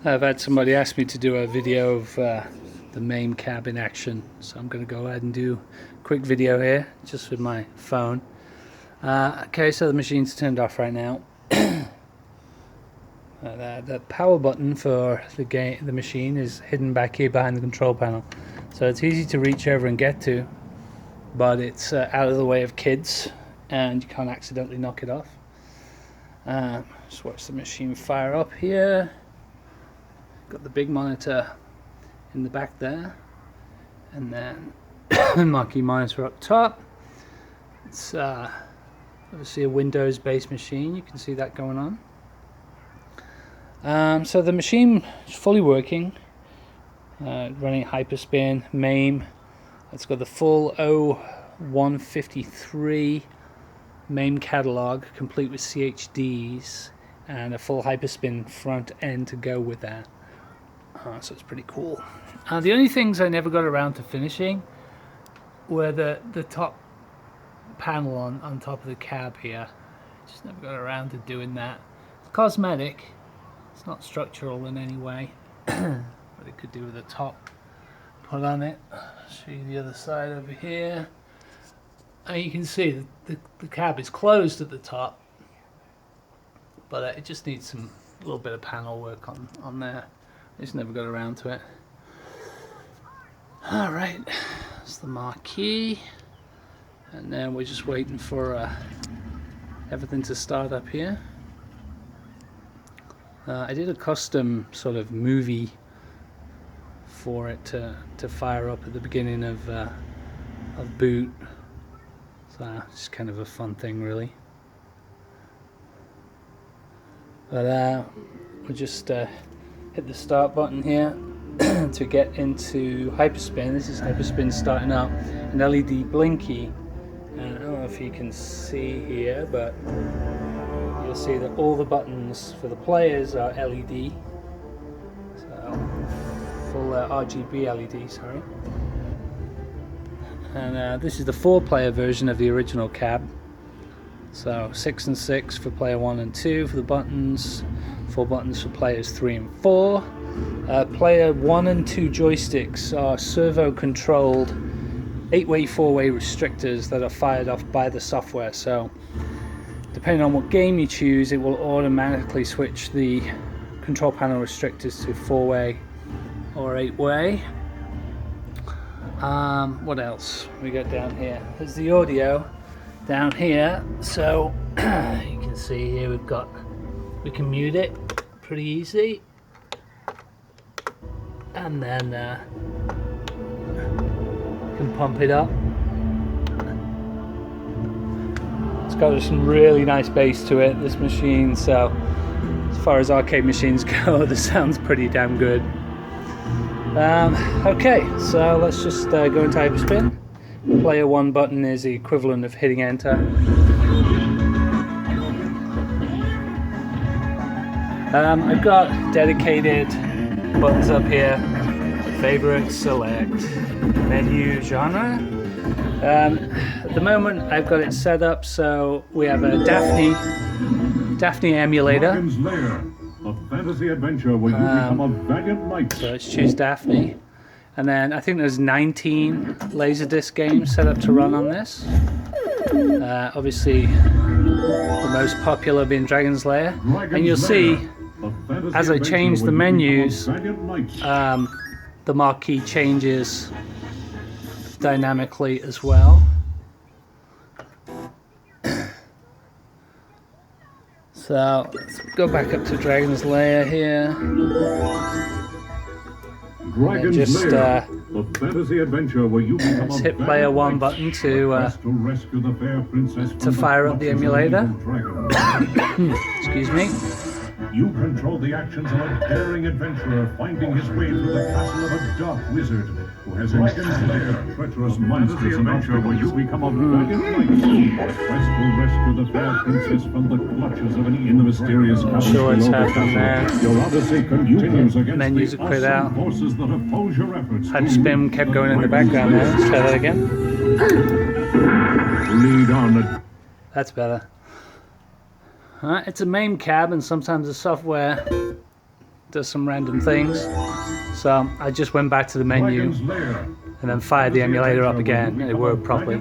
I've had somebody ask me to do a video of the Mame cab in action, so I'm going to go ahead and do a quick video here, just with my phone. Okay, so the machine's turned off right now. The power button for the machine is hidden back here behind the control panel, so it's easy to reach over and get to, but it's out of the way of kids, and you can't accidentally knock it off. Just watch the machine fire up here. Got the big monitor in the back there, and then marquee monitor up top. It's obviously a Windows-based machine. You can see that going on. So the machine is fully working, running Hyperspin, Mame. It's got the full 0153 Mame catalog, complete with CHDs, and a full Hyperspin front end to go with that. So it's pretty cool. The only things I never got around to finishing were the top panel on top of the cab here. Just never got around to doing that. It's cosmetic. It's not structural in any way. But it could do with the top put on it. I'll show you the other side over here. You can see the cab is closed at the top, but it just needs a little bit of panel work on there. I just never got around to it. Alright, that's the marquee, and then we're just waiting for everything to start up here. I did a custom sort of movie for it to fire up at the beginning of boot, so it's kind of a fun thing, really. But we'll just hit the start button here to get into Hyperspin. This is Hyperspin starting up, an LED blinky. I don't know if you can see here, but you'll see that all the buttons for the players are LED. So full RGB LED, sorry. And this is the 4-player version of the original cab. So 6 and 6 for player 1 and 2 for the buttons, 4 buttons for players 3 and 4. Player 1 and 2 joysticks are servo controlled 8-way, 4-way restrictors that are fired off by the software. So depending on what game you choose, it will automatically switch the control panel restrictors to 4-way or 8-way. What else we got down here? There's the audio down here, so you can see here we can mute it pretty easy, and then can pump it up. It's got some really nice bass to it, this machine, so as far as arcade machines go, the sound's pretty damn good. Okay, so let's just go into Hyperspin. Player 1 button is the equivalent of hitting enter. I've got dedicated buttons up here: favorite, select, menu, genre. At the moment I've got it set up so we have a Daphne emulator. A fantasy adventure where you become a valiant knight. So let's choose Daphne. And then I think there's 19 Laserdisc games set up to run on this. Obviously, the most popular being Dragon's Lair. And you'll see, as I change the menus, the marquee changes dynamically as well. So let's go back up to Dragon's Lair here. Dragon's Lair, a fantasy adventure where you become let's hit player 1 button to rescue the fair princess to fire up the emulator. Excuse me. You control the actions of a daring adventurer finding his way through the castle of a dark wizard who has Dragon's Lair, treacherous monstrous adventure where you become a valiant knight. Quest to rescue the fair princess from the clutches of in the mysterious castle. Sure what's happening there. Your odyssey continues against menus the are quit out. forces that oppose your efforts. Hyperspin kept going in the background there. Let's try that again. Lead on. That's better. It's a Mame cab, and sometimes the software does some random things. So I just went back to the menu and then fired the emulator up again, and it worked properly.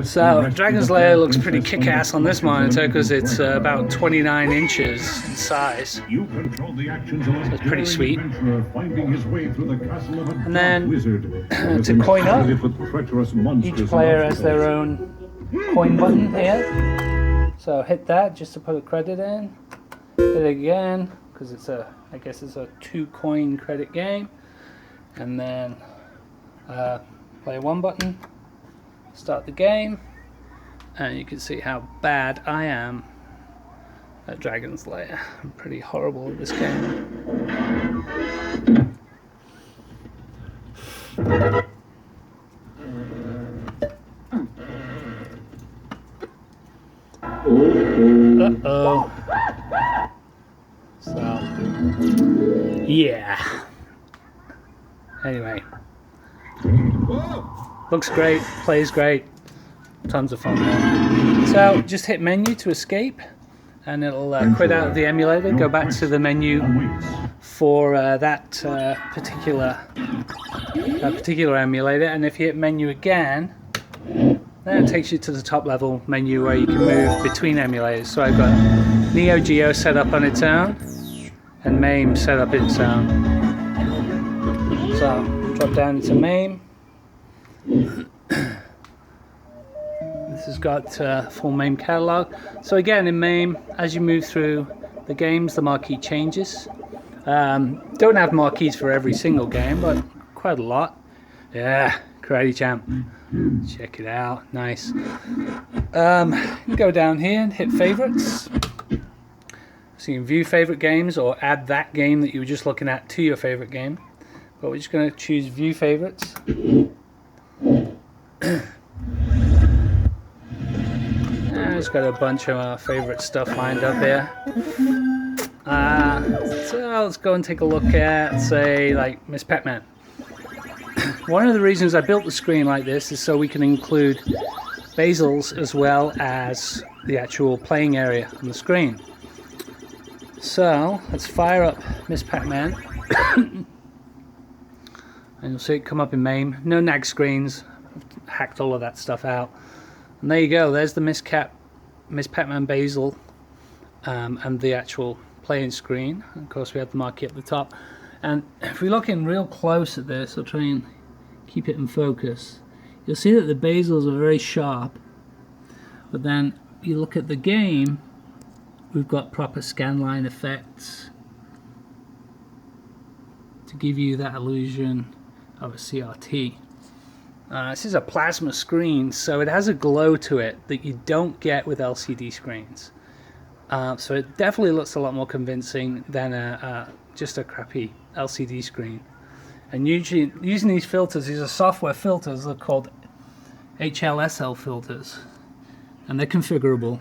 So Dragon's Lair looks pretty kick-ass on this monitor because it's about 29 inches in size. So it's pretty sweet. And then to coin up, each player has their own coin button here. So hit that just to put a credit in. Hit it again because it's I guess it's a 2-coin credit game. And then play 1 button, start the game, and you can see how bad I am at Dragon's Lair. I'm pretty horrible at this game. Uh-oh. So, yeah. Anyway. Looks great, plays great, tons of fun there. So just hit menu to escape, and it'll quit out of the emulator, go back to the menu for that particular emulator, and if you hit menu again, then it takes you to the top level menu where you can move between emulators. So I've got Neo Geo set up on its own, and Mame set up its own. So drop down into Mame. This has got full Mame catalog. So again, in Mame, as you move through the games, the marquee changes. Don't have marquees for every single game, but quite a lot. Yeah, Karate Champ. Check it out. Nice. Go down here and hit favorites. So you can view favorite games or add that game that you were just looking at to your favorite game. But we're just going to choose view favorites. It's got a bunch of our favorite stuff lined up here. So let's go and take a look at, say, like Miss Pac-Man. One of the reasons I built the screen like this is so we can include basils as well as the actual playing area on the screen. So let's fire up Miss Pac-Man. And you'll see it come up in Mame. No nag screens. I've hacked all of that stuff out. And there you go. There's the Miss Pac-Man basil and the actual playing screen. And of course, we have the marquee at the top. And if we look in real close at this, I'll try and keep it in focus. You'll see that the basils are very sharp. But then you look at the game, we've got proper scanline effects to give you that illusion of a CRT. This is a plasma screen, so it has a glow to it that you don't get with LCD screens. So it definitely looks a lot more convincing than just a crappy LCD screen. And usually using these filters, these are software filters, they're called HLSL filters, and they're configurable.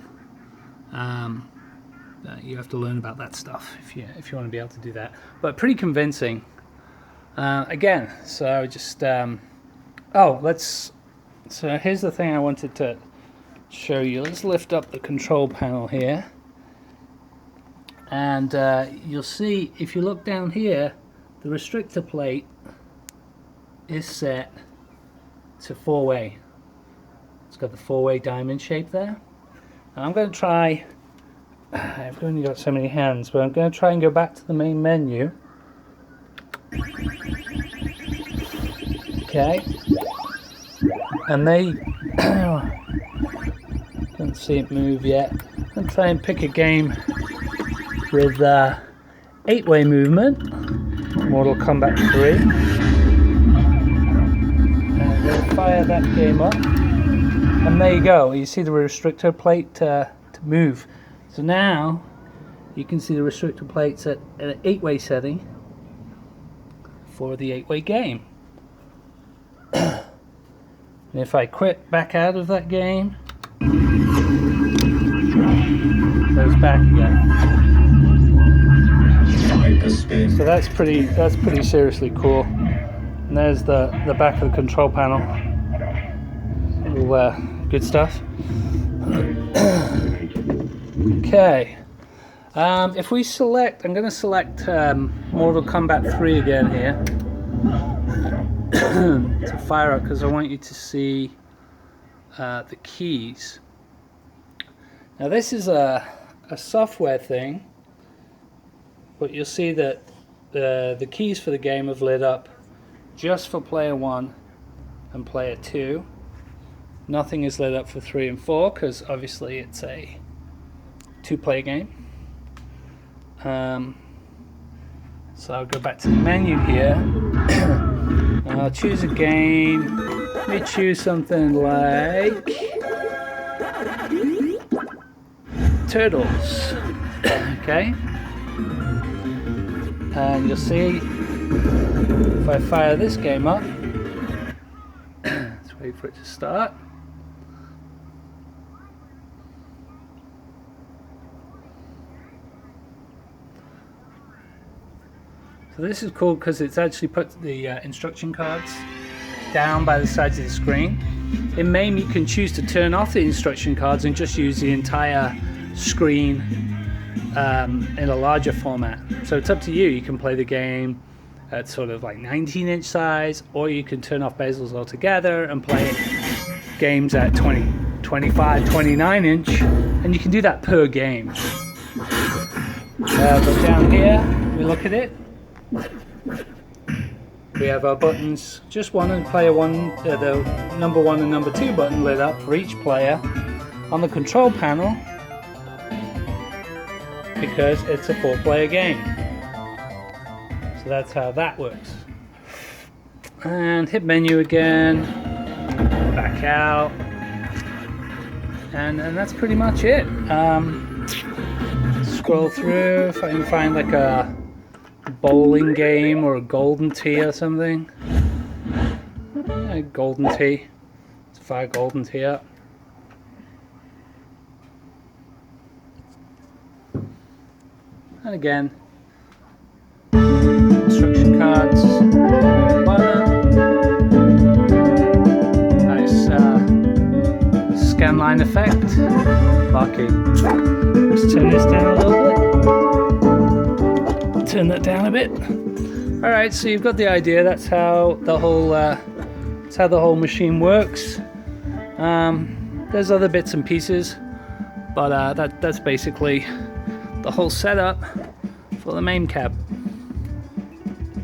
You have to learn about that stuff if you want to be able to do that. But pretty convincing. Again, so just so here's the thing I wanted to show you. Let's lift up the control panel here, and you'll see if you look down here, the restrictor plate is set to 4-way. It's got the 4-way diamond shape there, and I'm going to try. I've only got so many hands, but I'm going to try and go back to the main menu. Okay, and they can't see it move yet. I'm try and pick a game with 8-way movement, Mortal Kombat 3, and we'll fire that game up. And there you go. You see the restrictor plate to move. So now you can see the restrictor plates at an 8-way setting for the 8-way game. And if I quit back out of that game, it goes back again. So that's pretty seriously cool. And there's the back of the control panel. All good stuff. Okay. If we select, I'm going to select Mortal Kombat 3 again here to fire up, because I want you to see the keys. Now this is a software thing, but you'll see that the keys for the game have lit up just for player 1 and player 2. Nothing is lit up for 3 and 4 because obviously it's a 2-player game. So I'll go back to the menu here and I'll choose a game. Let me choose something like Turtles. Okay, and you'll see if I fire this game up, let's wait for it to start. So this is cool because it's actually put the instruction cards down by the sides of the screen. In Mame you can choose to turn off the instruction cards and just use the entire screen in a larger format. So it's up to you. You can play the game at sort of like 19-inch size, or you can turn off bezels altogether and play games at 20, 25, 29-inch, and you can do that per game. But down here, we look at it. We have our buttons, just one and player 1, the number 1 and number 2 button lit up for each player on the control panel, because it's a 4-player game. So that's how that works. And hit menu again, back out, and that's pretty much it. Scroll through, if I can find like a bowling game or a golden tee or something. Golden tee. Let's fire golden tee up. And again, instruction cards, button, nice scan line effect, marking. Let's turn this down a little bit. Turn that down a bit. All right, so you've got the idea. That's how the whole machine works. There's other bits and pieces, but that's basically the whole setup for the Mame cab.